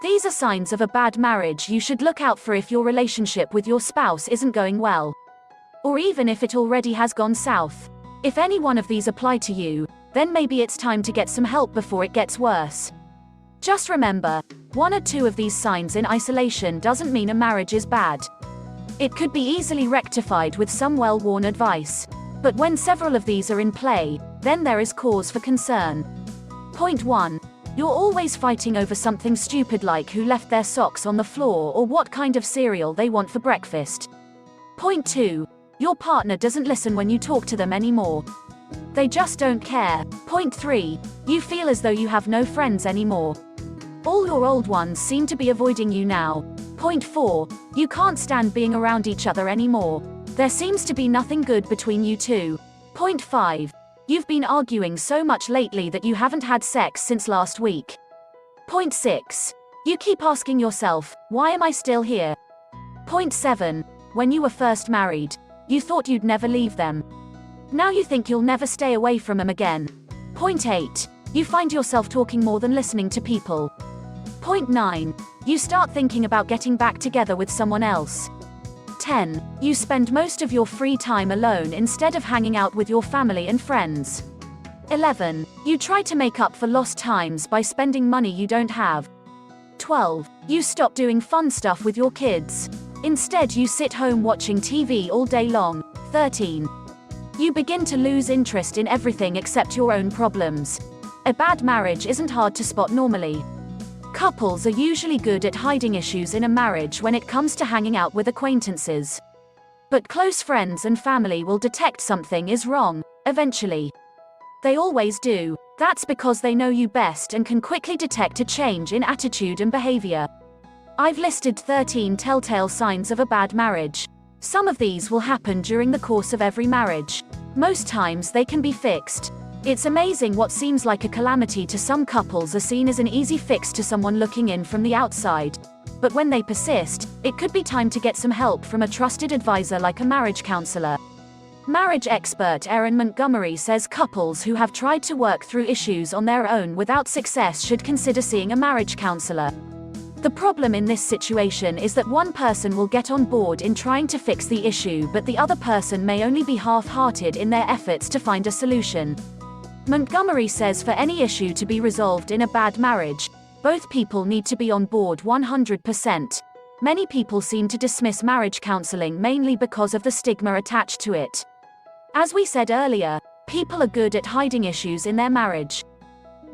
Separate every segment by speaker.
Speaker 1: These are signs of a bad marriage you should look out for if your relationship with your spouse isn't going well, or even if it already has gone south. If any one of these apply to you, then maybe it's time to get some help before it gets worse. Just remember, one or two of these signs in isolation doesn't mean a marriage is bad. It could be easily rectified with some well-worn advice. But when several of these are in play, then there is cause for concern. Point 1. You're always fighting over something stupid like who left their socks on the floor or what kind of cereal they want for breakfast. Point 2. Your partner doesn't listen when you talk to them anymore. They just don't care. Point 3. You feel as though you have no friends anymore. All your old ones seem to be avoiding you now. Point 4. You can't stand being around each other anymore. There seems to be nothing good between you two. Point 5. You've been arguing so much lately that you haven't had sex since last week. Point 6. You keep asking yourself, why am I still here? Point 7. When you were first married, you thought you'd never leave them. Now you think you'll never stay away from them again. Point 8. You find yourself talking more than listening to people. Point 9. You start thinking about getting back together with someone else. 10. You spend most of your free time alone instead of hanging out with your family and friends. 11. You try to make up for lost times by spending money you don't have. 12. You stop doing fun stuff with your kids. Instead, you sit home watching TV all day long. 13. You begin to lose interest in everything except your own problems. A bad marriage isn't hard to spot normally. Couples are usually good at hiding issues in a marriage when it comes to hanging out with acquaintances. But close friends and family will detect something is wrong, eventually. They always do. That's because they know you best and can quickly detect a change in attitude and behavior. I've listed 13 telltale signs of a bad marriage. Some of these will happen during the course of every marriage. Most times they can be fixed. It's amazing what seems like a calamity to some couples are seen as an easy fix to someone looking in from the outside. But when they persist, it could be time to get some help from a trusted advisor like a marriage counselor. Marriage expert Erin Montgomery says couples who have tried to work through issues on their own without success should consider seeing a marriage counselor. The problem in this situation is that one person will get on board in trying to fix the issue, but the other person may only be half-hearted in their efforts to find a solution. Montgomery says for any issue to be resolved in a bad marriage, both people need to be on board 100%. Many people seem to dismiss marriage counseling mainly because of the stigma attached to it. As we said earlier, people are good at hiding issues in their marriage.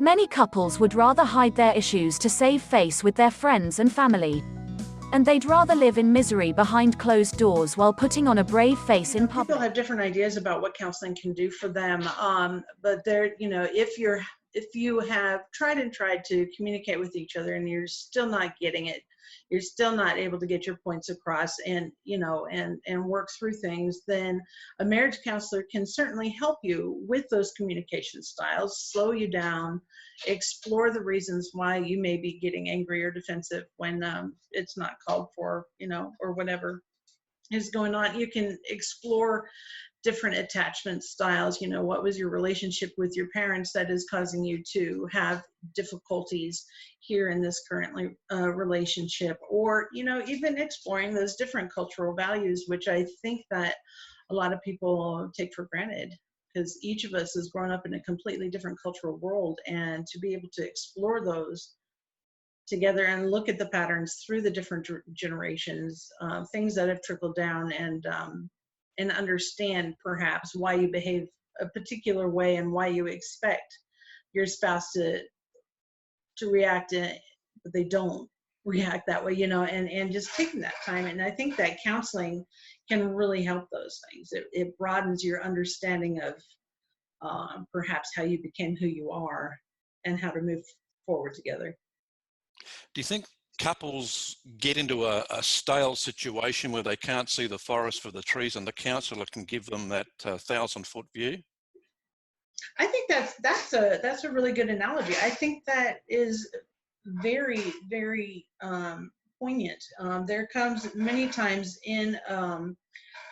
Speaker 1: Many couples would rather hide their issues to save face with their friends and family. And they'd rather live in misery behind closed doors while putting on a brave face in public.
Speaker 2: People have different ideas about what counseling can do for them, but if you have tried to communicate with each other and you're still not getting it, you're still not able to get your points across and work through things, then a marriage counselor can certainly help you with those communication styles, slow you down, explore the reasons why you may be getting angry or defensive when it's not called for, or whatever is going on. You can explore different attachment styles. What was your relationship with your parents that is causing you to have difficulties here in this currently relationship, or even exploring those different cultural values, which I think that a lot of people take for granted, because each of us has grown up in a completely different cultural world, and to be able to explore those together and look at the patterns through the different generations, things that have trickled down, and understand perhaps why you behave a particular way and why you expect your spouse to react, but they don't react that way, and just taking that time. And I think that counseling can really help those things. It broadens your understanding of perhaps how you became who you are and how to move forward together.
Speaker 3: Do you think couples get into a stale situation where they can't see the forest for the trees, and the counsellor can give them that 1,000-foot view?
Speaker 2: I think that's a really good analogy. I think that is very, very poignant. There comes many times in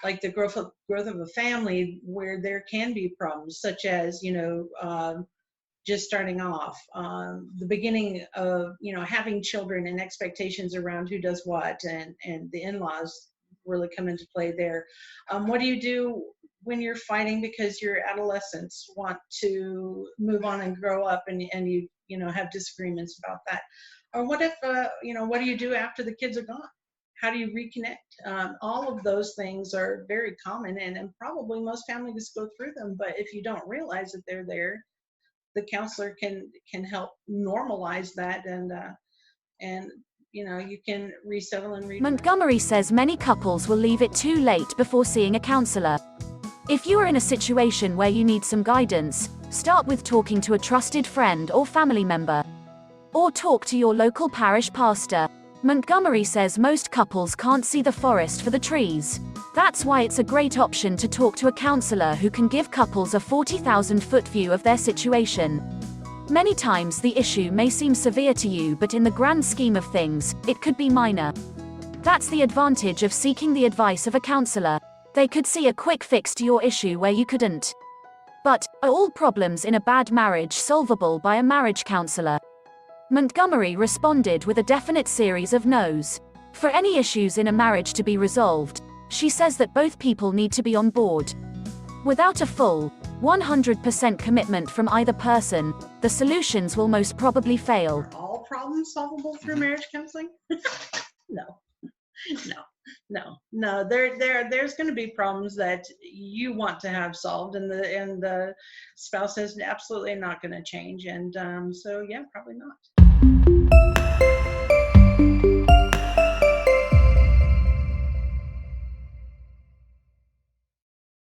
Speaker 2: like the growth of a family, where there can be problems, such as, just starting off, the beginning of, having children and expectations around who does what, and the in-laws really come into play there. What do you do when you're fighting because your adolescents want to move on and grow up, and you have disagreements about that? Or what if, what do you do after the kids are gone? How do you reconnect? All of those things are very common, and probably most families go through them, but if you don't realize that they're there, the counselor can help normalize that, and you can resettle and redirect.
Speaker 1: Montgomery says many couples will leave it too late before seeing a counselor. If you are in a situation where you need some guidance, start with talking to a trusted friend or family member. Or talk to your local parish pastor. Montgomery says most couples can't see the forest for the trees. That's why it's a great option to talk to a counselor who can give couples a 40,000-foot view of their situation. Many times the issue may seem severe to you, but in the grand scheme of things, it could be minor. That's the advantage of seeking the advice of a counselor. They could see a quick fix to your issue where you couldn't. But, are all problems in a bad marriage solvable by a marriage counselor? Montgomery responded with a definite series of no's. For any issues in a marriage to be resolved, she says that both people need to be on board. Without a full, 100% commitment from either person, the solutions will most probably fail.
Speaker 2: Are all problems solvable through marriage counseling? No. There's going to be problems that you want to have solved, and the spouse is absolutely not going to change, and so yeah, probably not.